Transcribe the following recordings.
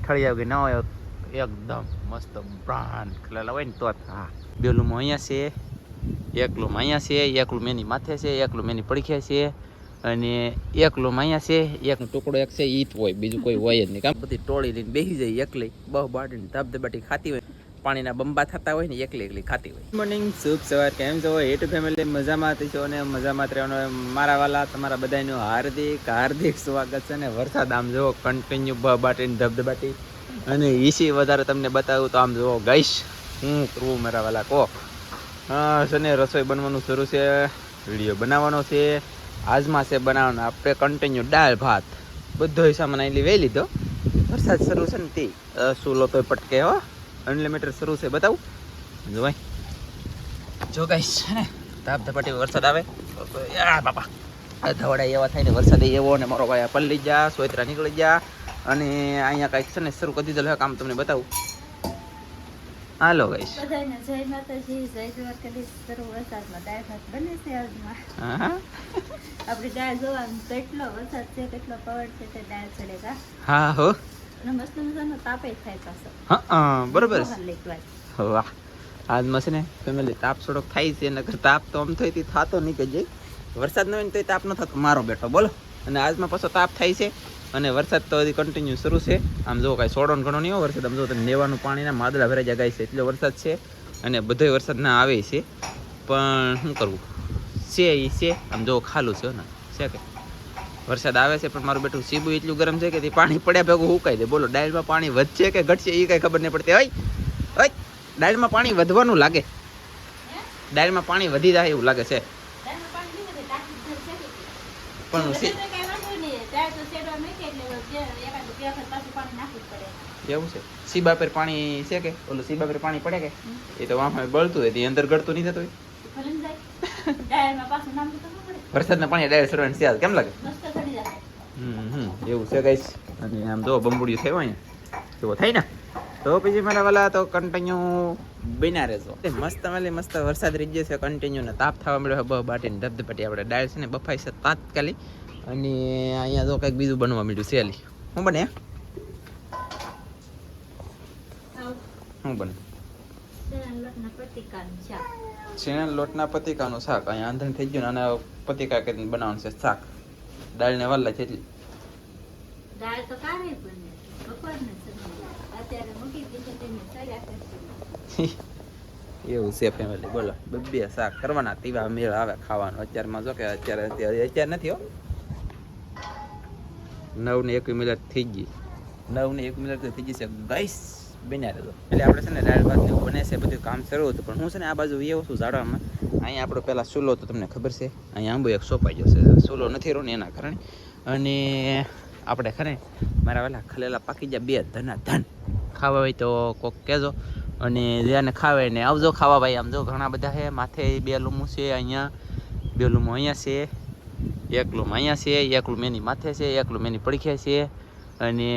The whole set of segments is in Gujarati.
ઠળિયા કે ના હોય એકદમ મસ્ત બ્રાન્ડ ખલેલા હોય ને તો હા બેલું અહીંયા છે, એકલું અહીંયા છે, એકલું મેની માથે છે, એકલું મેની પડખે છે અને એકલું અહીંયા છે, એકનો ટુકડો એક છે ઈ જ હોય, બીજું કોઈ હોય જ નહીં. કામ બધી ટોળી લઈને બેસી જાય એકલી બહુ બાટીને ધબધબાટી ખાતી હોય, પાણીના બંબા થતા હોય ને એકલી એકલી ખાતી હોય. ગુડ મોર્નિંગ, શુભ સવાર, કેમ છો યુટ્યુબ ફેમિલી? મજામાં છો અને મજામાં રહેવાનો મારા વાલા તમારા બધાનું હાર્દિક હાર્દિક સ્વાગત છે. ને વરસાદ આમ જુઓ કન્ટિન્યુ બાટીને ધબધબાટી અને ઈસી વધારે તમને બતાવું તો આમ જુઓ ગઈશ હું કરવું મારા વાલા કહો. હા છે ને રસોઈ બનવાનું શરૂ છે, વિડીયો બનાવવાનો છે, આજમાં છે બનાવવાનો આપણે કન્ટિન્યુ દાળ ભાત બધો સામાન અહીં લઈ લીધો. વરસાદ શરૂ છે ને તે સુલો તો પટકે હો અનલિમિટેડ શરૂ છે. બતાવું જો ભાઈ જો ગાઈસ છે ને ધબધબાટી વરસાદ આવે બાપા ધવડા એવા થાય ને વરસાદ એવો ને મારો ભાઈ પલ્લી જા સોયત્રા નીકળી જા અને અહીંયા કાંઈક છે ને શરૂ કરી દીધેલું કામ તમને બતાવું. હાલો ગાઈસ બધાને જય માતાજી, જય દ્વારકાધીશ. શરૂ વરસાદમાં દાળ ભાત બને છે આજમાં. આપણી દાળ જોવાનું કેટલો વરસાદ છે, કેટલો પવન છે તે દાળ ચડેગા. હા હો અને મસ્ત મજાનો તાપે થાય પાછો. હા બરોબર વાહ વાહ આજમાં છે ને ફેમિલી તાપ થોડોક થાય છે, નકર તાપ તો આમ થઈ થતો નહીં કે જઈ વરસાદ ન હોય ને તો તાપ ન થતો મારો બેઠો બોલો. અને આજમાં પાછો તાપ થાય છે અને વરસાદ તો હજી કન્ટિન્યુ શરૂ છે. આમ જો કાંઈ સોડો ઘણો નહીં હોય વરસાદ, આમ જો તમે નેવાનું પાણીના માદળા ભરાઈ જાય છે એટલો વરસાદ છે અને બધો વરસાદ ના આવે છે પણ શું કરવું છે એ છે. આમ જો ખાલું છે ને છે કે વરસાદ આવે છે પણ મારું બેઠું સીબું એટલું ગરમ છે કે તે પાણી પડ્યા ભેગું હુકાઈ દે. બોલો ડાયલમાં પાણી વધશે કે ઘટશે એ કાંઈ ખબર નહીં પડતી. હોય ડાયલમાં પાણી વધવાનું લાગે, ડાયલમાં પાણી વધી જાય એવું લાગે છે પણ એવું છે. સીબા પર પાણી છે કે ઓલું સીબા પર પાણી પડે કે એ તો વાહ બળતું હોય તે અંદર ગળતું નહીં થતું વરસાદના પાણી ડાયરેક્ટ સડવાનું છે કેમ લાગે? એવું છે ગાઈસ. અને આમ જો બંબુડિયું થયું અહીંયા જો થાય ને તો પછી મારા વાલા તો કન્ટિન્યુ બન્યા રહેજો. મસ્ત માલી મસ્ત વરસાદ રહી ગયો છે કન્ટિન્યુ ને તાપ થવા મળ્યો બહુ બાટીને ધબધબાટી આપણે ડાળ છે ને બફાઈ છે તાત્કાલિક. અને અહીંયા જો કંઈક બીજું બનવા મળ્યું છે અલી શું બને શું બને? શેણા લોટના પતિકાનું શાક. અહીંયા આંધણ થઈ ગયું ને અને પતિકા કરીને બનાવવાનું છે શાક. દાળ ને વાલા છે એટલી દાળ તો કારે બને બપોરને અત્યારે મૂકી દીધી તેને સળ્યા એવું છે ફેમિલી બોલો. બે શાક કરવાના તીવા મેળ આવે ખાવાનું. અત્યારમાં જો કે અત્યારે નથી હો 9:01 મિનિટ થઈ ગઈ, 9:01 મિનિટ થઈ ગઈ છે ગાઈસ. બન્યા રહેજો એટલે આપણે છે ને દાળ ભાત ને બને છે બધું કામ શરૂ હતું પણ હું છે ને આ બાજુ એવું છું ઝાડવામાં. અહીંયા આપણો પહેલાં ચૂલો તો તમને ખબર છે અહીંયા આંબો એક સોંપાઈ ગયો છે, ચૂલો નથી રહ્યો ને એના કારણે. અને આપણે ખરે મારા વાલા ખલેલા પાકી જાય બે ધના ધન ખાવા હોય તો કોક કહેજો અને જેને ખાવે ને આવજો ખાવા ભાઈ. આમ જો ઘણા બધા છે માથે બે લૂમું છે, અહીંયા બે લૂમું અહીંયા છે, એકલું અહીંયા છે, એકલું મેની માથે છે, એકલું મેની પડખે છે અને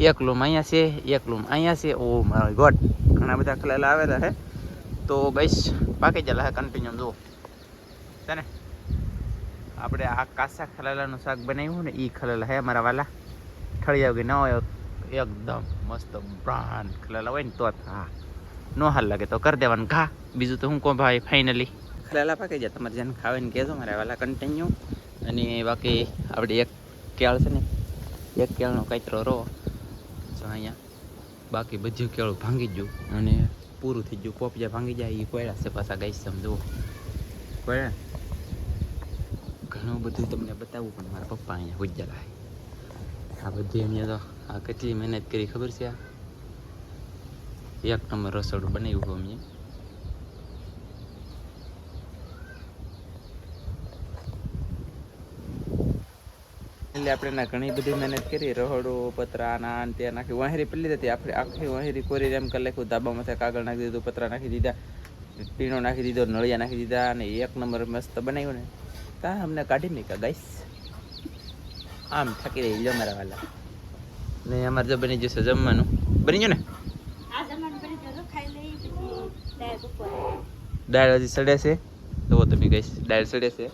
એકલું અહીંયા છે, એકલું અહીંયા છે. ઓ માય ગોડ ઘણા બધા ખલેલા આવેલા છે તો ગઈશ પાકી ગયેલા છે કન્ટિન્યુ જુઓ છે ને. આપણે આ કાસા ખલેલાનું શાક બનાવ્યું ને એ ખલેલા હે મારા વાલા ઠળિયા કે ના હોય એકદમ મસ્ત બ્રાન્ડ ખલેલા હોય ને તો હા નો હાલ લાગે તો કરી દેવાનું ઘા. બીજું તો હું કહું ભાઈ ફાઇનલી ખલેલા પાકી જાય તમારે જેને ખાવે ને કહેજો મારા વાલા કન્ટિન્યુ. અને બાકી આપણે એક કેળ છે ને એક કેળનો કાતરો રો જો અહીંયા બાકી બધું કેળું ભાંગી ગયું અને પૂરું થઈ ગયું. પોપિયા ભાંગી જાય એ કોયડા છે પાછા ગાઈ સમજો કોયડા ઘણું બધું તમને બતાવવું પણ મારા પપ્પા અહીંયા ગુજ્જેલા આ બધી અહીંયા તો આ કેટલી મહેનત કરી ખબર છે. આ એક નંબર રસોડું બનાવ્યું અમે એટલે આપણે ઘણી બધી મહેનત કરી. રહોડું પતરા ના ત્યાં નાખી વાહેરી પડી હતી આપણે આખી વાહેરી કોરી એમ કરી લખ્યું. ધાબામાંથી કાગળ નાખી દીધું, પતરા નાખી દીધા, પીણો નાખી દીધો, નળિયા નાખી દીધા અને એક નંબર મસ્ત બનાવ્યું ને તા અમને કાઢી મૂક્યા ગાઈસ. આમ થાકી રહી લો મારા વાલા ને અમારે જો બની જશે જમવાનું બની ગયું ને દાળ હજી સડે છે તો તમે ગઈશ દાળ સડે છે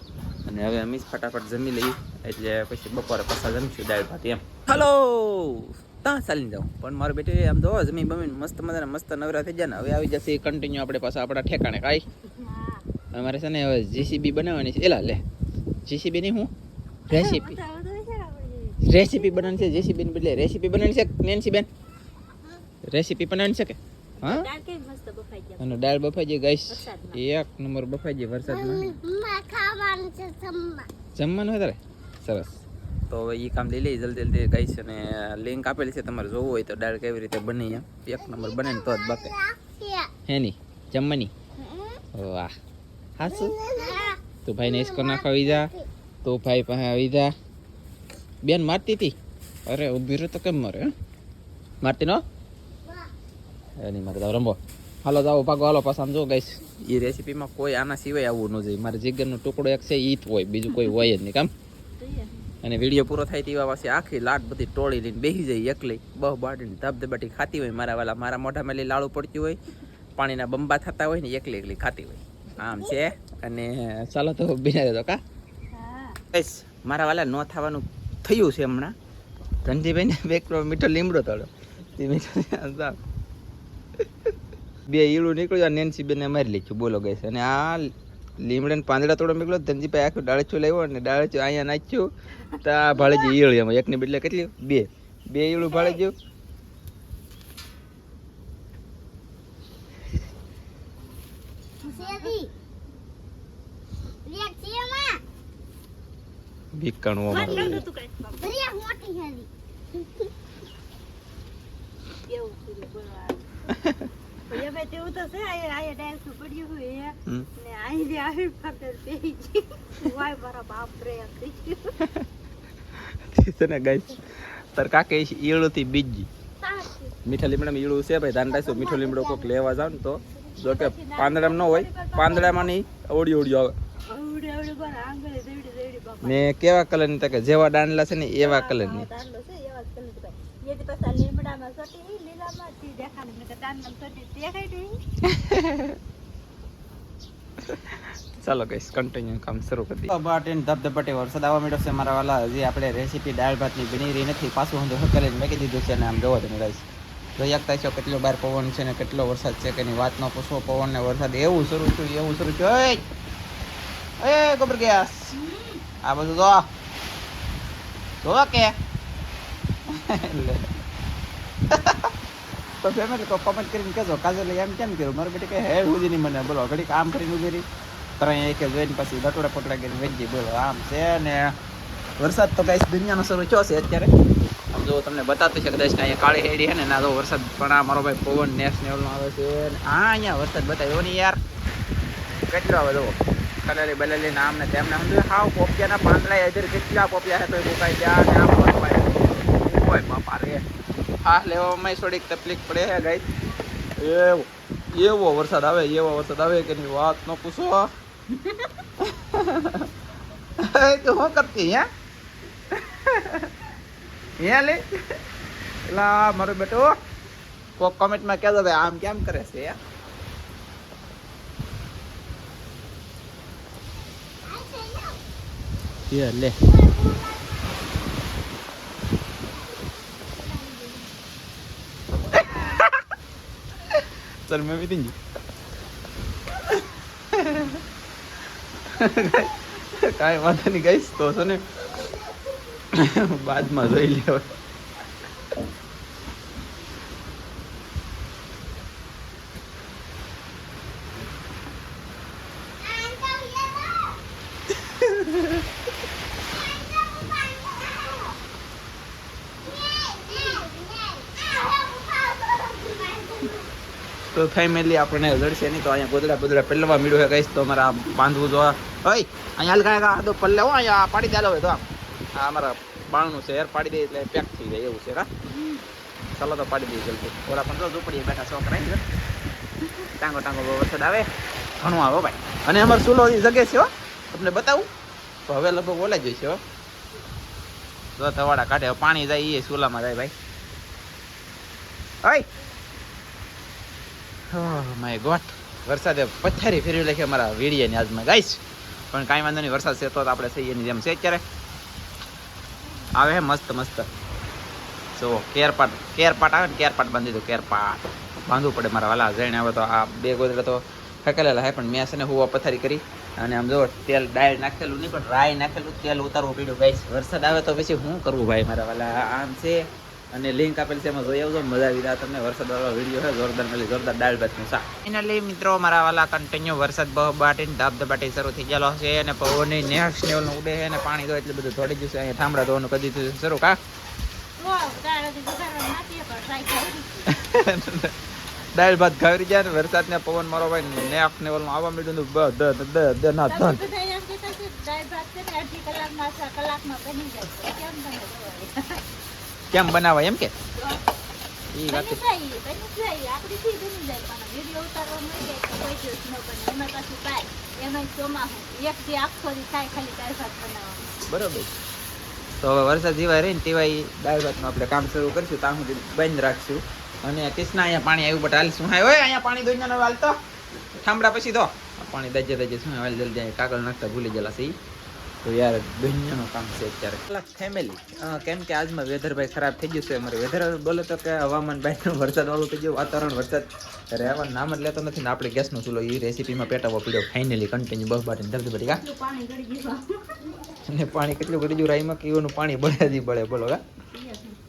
અને હવે અમે ફટાફટ જમી લઈએ એટલે પછી બપોરે પાછા જમશું દાળ ભાત એમ. હલો કાં ચાલીને જાઉં પણ મારો બેટે આમ તો જમી બમીને મસ્ત મજાના મસ્ત નવરા થઈ જાય ને હવે આવી જશે કન્ટિન્યુ આપણે પાછા આપણા ઠેકાણે કાંઈ અમારે છે ને હવે જીસીબી બનાવવાની છે એલા લે જીસીબી નહીં હું રેસીપી બનાવવાની છે જીસીબી ને બદલે રેસીપી બનાવવાની છે નેન્સી બેન રેસીપી બનાવવાની છે કે હા અને દાળ બફાઈ જાય ગાઈસ એક નંબર બફાઈ જાય વરસાદમાં જમવાનું હોય તારે સરસ તો હવે એ કામ લઈ લઈએ જલ્દી જલ્દી ગાઈસ અને લિંક આપેલી છે તમારે જોવું હોય તો દાળ કેવી રીતે બની એમ એક નંબર બને ને તો જ બફે હે ની જમવાની વાહ હા શું તો ભાઈને ઇસકો નાખવા આવી જા તો ભાઈ પાસે આવી જા બેન મારતી હતી અરે ઊભી રહે તો કેમ મરે મારતી નો એની મારે રમવો હાલો જાઓ ભાગો હાલો પાછા આમ જો ગાઈસ એ રેસીપીમાં કોઈ આના સિવાય આવવું ન જોઈએ મારે જીગરનો ટુકડો એક છે ઈ જ હોય બીજું કોઈ હોય જ નહીં કામ અને વિડીયો પૂરો થાય તેવા પાસે આખી લાટ બધી ટોળી લઈને બેસી જાય એકલી બહુ બાટીને ધબધબાટી ખાતી હોય મારા વાલા મારા મોઢામાં લઈ લાડુ પડતી હોય પાણીના બંબા થતા હોય ને એકલી એકલી ખાતી હોય આમ છે અને ચાલો તો બિના દો કા ગાઈસ મારા વાલા ન થવાનું થયું છે હમણાં ધનજીભાઈને બેકરો મીઠો લીમડો તળો તે મીઠો બે ઈળું નીકળ્યું નેન્સી બેને મારી લીધું બોલો ગઈ અને આ લીમડાને પાંદડા તોડો નીકળ્યો ધનજીભાઈ આખું ડાળચું લાવ્યો અને ડાળચું અહીંયા નાખ્યું તો આ ભાળેજી ઈળ એમાં એકની બદલે કેટલી બે ઈળું ભાળેજ્યું ભીકણું તાર કાકે ઈળું થી બીજી મીઠા લીમડામાં ઈળું છે ભાઈ ધ્યાન રાખજો મીઠો લીમડો કોઈક લેવા જાવ ને તો જો કે પાંદડામાં ન હોય પાંદડામાં નહીં ઓડી ઓડી આવે ને કેવા કલર ની કે જેવા દાંડલા છે ને એવા કલર ની ચાલો ગાઈસ કન્ટિન્યુ કામ શરૂ કરી દઈએ બાટીન ધબધબાટી વરસાદ આવવા માંડ્યો છે મારા વાલા હજી આપણે રેસીપી દાળ ભાતની બની રહી નથી પાછું હું કરીને મેકી દીધું છે અને આમ જોવો તમે ગાઈસ જોઈ શકતા છો કેટલો બાર પવન છે ને કેટલો વરસાદ છે કે એની વાત ન પૂછો પવન ને વરસાદ એવું શરૂ થયું એ ગોબર ગેસ આ બધું જો કે તો ફેમિલી તો કમેન્ટ કરીને કહેજો કાજલ એમ કેમ કર્યું મારું બેટી કે હેડ સુધી નહીં મને બોલો ઘડીક આમ કરીને ઉભી રહી ત્રણ એક જોઈને પછી દટોડા પટડા કરીને વેચી બોલો આમ છે ને વરસાદ તો ગાઈસ દુનિયાનો શરૂ થયો છે અત્યારે આમ જો તમને બતાવતી છે કદાચ અહીંયા કાળી હેડી છે ને ના તો વરસાદ પણ આ મારો ભાઈ પવન નેશનલનો આવે છે ને અહીંયા વરસાદ બતાવ્યો ને યાર કેટલો આવે જુઓ કલેલી બલેલી નામ ને તેમને સમજો હાવ પોપિયાના પાંદડા ઇધર કેટલા પોપિયા છે તો મુકાઈ ગયા ને આમ હોય બાપા રે હા લેવામાં થોડીક તકલીફ પડે હે ગાઈસ એવો વરસાદ આવે કે ની વાત ન પૂછો તો હું કરતી હે લે એલા મારો બેટો કોક કમેન્ટમાં કહેજો ભાઈ આમ કેમ કરે છે લે चल मैं भी देंगी કાંઈ વાંધો નહીં ગાઈસ તો છે ને બાદમાં જોઈ લેવા તો ફેમિલી આપણને જડશે નહીં તો અહીંયા ગોદડા પેલવા મીડું છે ગાઈસ તો અમારે આ બાંધવું જો હોય અહીંયા હાલ તો પલ્લે હો અહીંયા પાડી દેલો હોય તો આ અમારા બાણનું છે યાર પાડી દે એટલે પેક થઈ જાય એવું છે કા ચાલો તો પાડી દઈએ જલ્દી ઓલા પણ તો ઝૂંપડીએ બેઠા છોકરા ટાંગો વરસાદ આવે ઘણું આવે ભાઈ અને અમારે ચૂલો જગે છે હો તમને બતાવું તો હવે લગભગ ઓલા જોઈશે હો જો તવાડા કાઢે પાણી જાય એ ચૂલામાં જાય ભાઈ માય ગોડ વરસાદે પથ્થારી ફેરવી લખી અમારા વીડિયાની આજમાં ગાઈશ પણ કાંઈ વાંધો નહીં વરસાદ છે તો આપણે સહી એની જેમ છે અત્યારે આવે હે મસ્ત જો કેરપાટ આવે ને કેરપાટ બાંધી દો કેરપાટ બાંધવું પડે મારા વાલા જઈને આવે તો આ બે ગોદડા તો ફેંકેલા હે પણ મેં છે ને હુવા પથારી કરી અને આમ જો તેલ ડાયર નાખેલું નહીં પણ રાઈ નાખેલું તેલ ઉતારવું પડ્યું ગાઈસ વરસાદ આવે તો પછી શું કરવું ભાઈ મારા વાલા આમ છે અને લિંક આપેલ છે એમાં જોઈ આવજો મજા આવી જાય તમને વરસાદ વાળો વિડીયો છે જોરદાર મળી જોરદાર દાળ ભાતનું શાક ફાઇનલી મિત્રો મારા વાલા કન્ટિન્યુ વરસાદ બહાટીને ધબધબાટી શરૂ થઈ ગયેલો છે અને પવન નેક્સ્ટ લેવલનું ઉડે છે અને પાણી તો એટલે બધું થોડી જશે અહીંયા ઠામડા ધોવાનું કદી થયું શરૂ કા દાળ ભાત ખાવરી જાય ને વરસાદ ને પવન મારો ભાઈ નેક્સ્ટ લેવલમાં આવવા માંડ્યું કેમ બનાવાય એમ કે ઈ વાત બરોબર તો હવે વરસાદ જેવાય રહી ને તેવાય દાળ ભાતનું આપણે કામ શરૂ કરીશું ત્યાં સુધી બંધ રાખશું અને કૃષ્ણા અહીંયા પાણી આવ્યું બટ હાલશું હા ઓય અહીંયા પાણી દોઈ ના હાલતો ઠામડા પછી તો પાણી દજે શું હાલ જલ્દી કાગળ નાખતા ભૂલી ગયેલા છે તો યાર દુનિયાનું કામ છે અત્યારે ફેમિલી કેમ કે આજમાં વેધર ભાઈ ખરાબ થઈ ગયું છે અમારે વેધર બોલે તો કે હવામાન ભાઈ વરસાદ વાળું થઈ ગયું વાતાવરણ વરસાદ રહેવાનું નામ જ લેતો નથી ને આપણે ગેસનો ચૂલો એ રેસીપીમાં પેટાવો પીડ્યો ફાઇનલી કન્ટિન્યુ બસ બાટીને ધબધબડી કા અને પાણી કેટલું ગળી ગયું રાઈમાં કે એનું પાણી બળે બોલો કા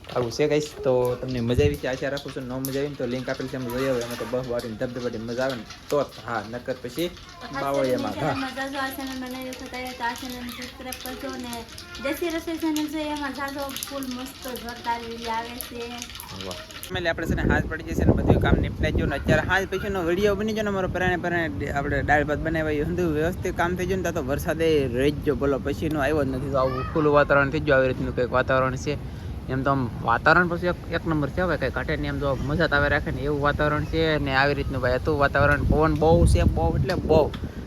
આવું છે કહીશ તો તમને મજા આવી છે આશા રાખું છું ન મજા આવી ને તો લિંક આપેલ છે એમાં જોઈ આવે એમાં તો બસ બાટીને ધબધબડી મજા આવે ને તો હા નકર પછી બાવળિયામાં આપણે છે ને હાથ પડી જશે ને બધું કામ નિપટાઈ ગયું ને અત્યારે હાથ પછીનો વિડીયો બની ગયો ને અમારો પરાણે આપણે દાળ ભાત બનાવ્યા બધું વ્યવસ્થિત કામ થઈ ગયું ને તો વરસાદે રહી ગયો બોલો પછીનો આવ્યો જ નથી તો આવું ખુલ્લું વાતાવરણ થઈ ગયું આવી રીતનું કંઈક વાતાવરણ છે એમ તો આમ વાતાવરણ પછી એક નંબર છે હવે કંઈ ઘટે ને એમ તો મજા આવે રાખે ને એવું વાતાવરણ છે ને આવી રીતનું ભાઈ હતું વાતાવરણ પવન બહુ છે બહુ એટલે બહુ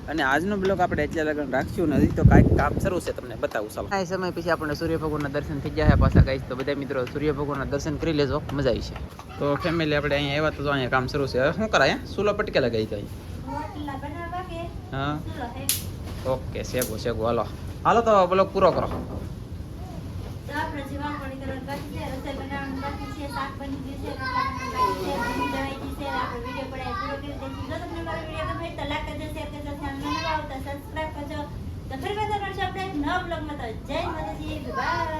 અને આજનો બ્લોગ આપણે એટલે લગન રાખશું નથી તો કાંઈક કામ શરૂ છે તમને બતાવું ચાલો આ સમય પછી આપણે સૂર્ય ભગવાનના દર્શન થઈ જાય પાછા કહીશ તો બધા મિત્રો સૂર્ય ભગવાનના દર્શન કરી લેજો મજા આવી છે તો ફેમિલી આપણે અહીંયા આવ્યા તો અહીંયા કામ શરૂ છે હવે શું કરાય સુલો પટકે લગાવી તો હા ઓકે શેકો હાલો તો બ્લોગ પૂરો કરો સબસ્ક્રાઇબ કરજો તો ફરી પાછા મળશું આપણે એક નવા બ્લોગમાં તો જય માતાજી બાય.